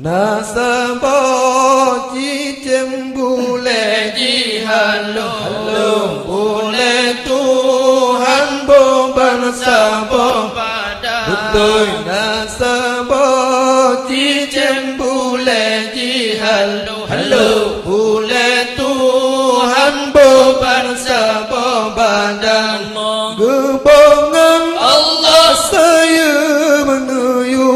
Nasabah cicem boleh dihalung boleh Tuhan beban sabah betul nasabah cicem boleh dihalung boleh Tuhan beban sabah badan gebongan Allah saya menuju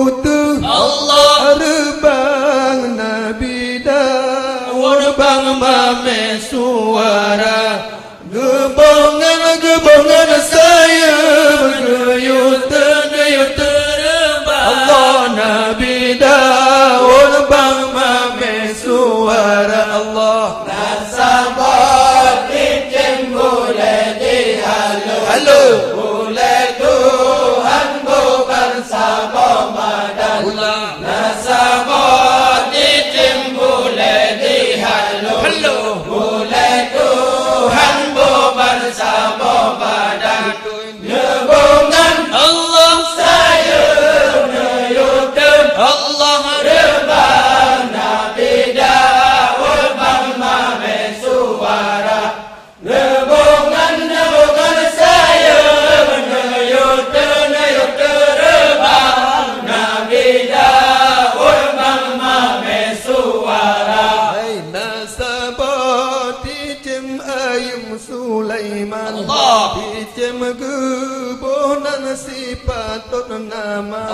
Allah rebang Nabi Dawud bang mame suara gebongan saya geyut Allah Nabi Dawud bang mame suara Allah nasabah cicem boleh dihalung boleh Tuhan beban sabah badan nasabah cicem boleh dihalung boleh Tuhan beban sabah badan gebongan Allah saya menyutur Allah rebang Nabi Dawud bang mame suara gebongan saya menyutur rebang Nabi Dawud bang mame suara hai nasabah cicem ayum Sulaiman cicem gebonan sifatut nama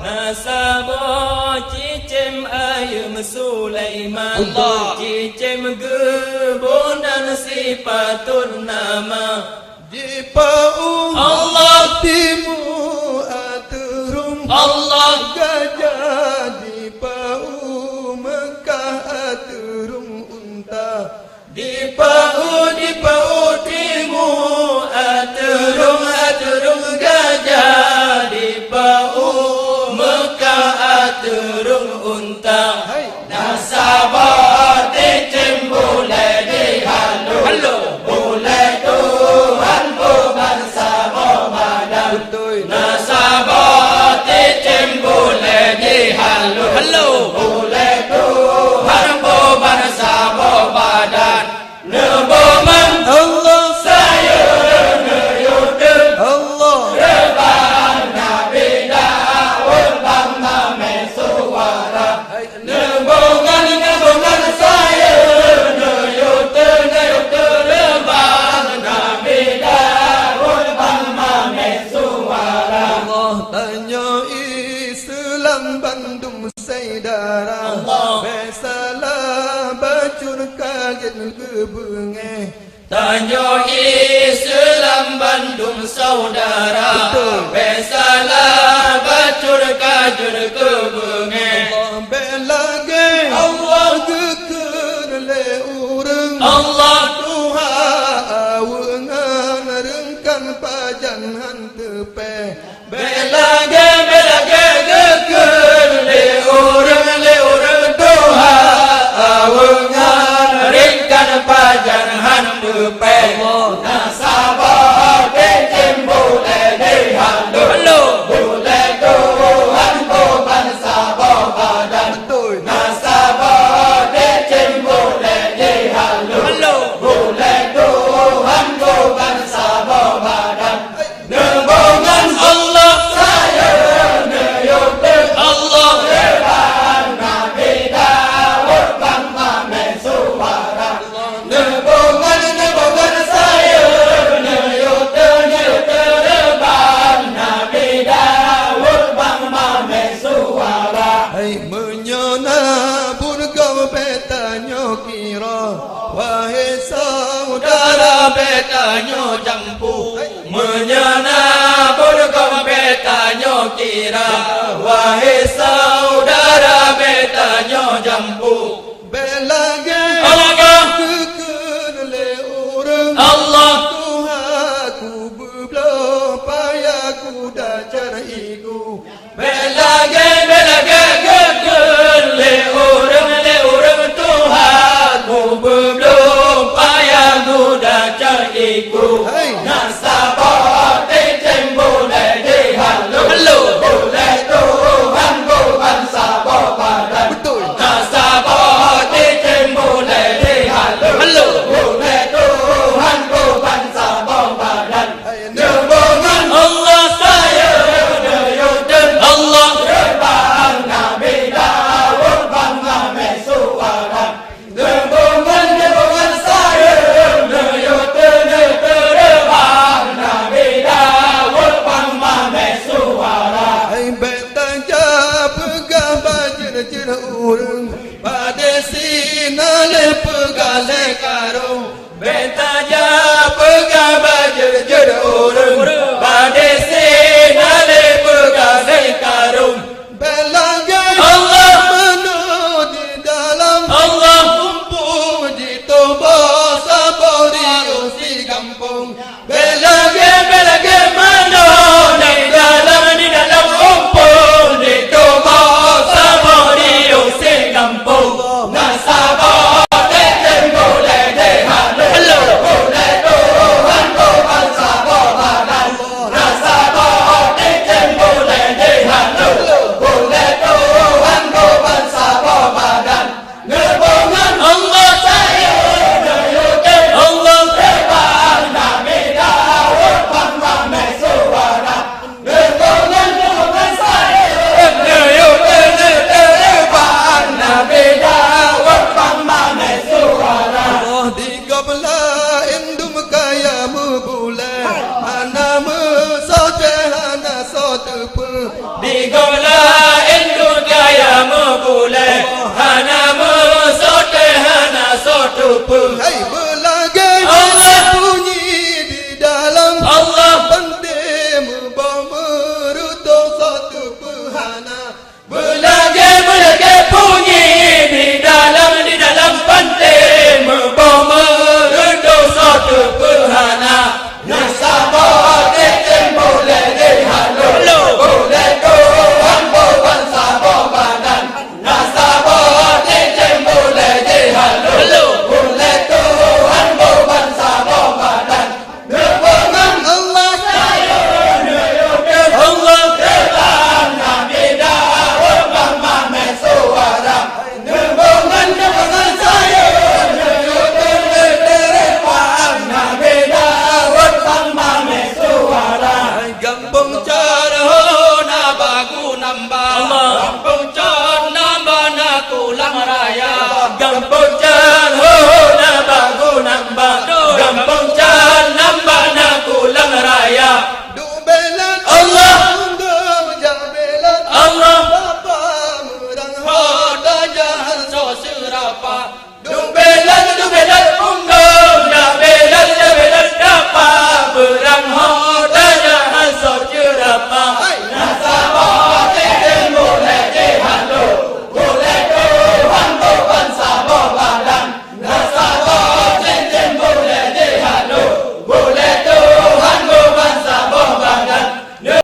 nasabah cicem ayum Sulaiman cicem gebonan sifatun nama Jipau Allah timu aturum Allah gajah Jipau Mekah aturum unta Jipau timu aturum gajah Jipau Mekah aturum unta nasabah cicem boleh dihalung boleh Tuhan beban sabah badan nasabah cicem boleh dihalung boleh Tuhan beban sabah badan neboman Allah saya neyutur Allah rebang Nabi Dawud bang mame suara neboman saya neyutur rebang Nabi Dawud bang mame suara Allah tanya Islam Bandung saudara besalah bacur kaget kebenge tanya Islam Bandung saudara besalah bacur kajur kebenge Allah belage Allah geker le urang Allah Tuhan awengan rengkan pajan hantepe belage geker le urang Tuhan awengan ringkan pajan handepe nasabah cicem boleh dihalung boleh Tuhan beban sabah badan nasabah cicem boleh dihalung boleh Tuhan beban sabah badan neboman Allah saya neyutur Allah rebang Nabi Dawud bang mame suara neboman saya neyutur rebang Nabi Dawud bang mame suara hai menyona burgau betanyo kira wahai saudara betanyo jampu menyana burgau betanyo kira wahai saudara betanyo jampu belage Allah keker le urang Allah Tuhanku belum payahku dah cariku belage geger le urang Tuhan ku belum payah muda cariku nasabah cicem boleh dihalung boleh Tuhan beban sabah badan tepe Digola Indul kaya mebule Hana mesote hana sotupu Hai belagai Allah. bunyi di dalam Allah Penting membawa merutuk satu pehana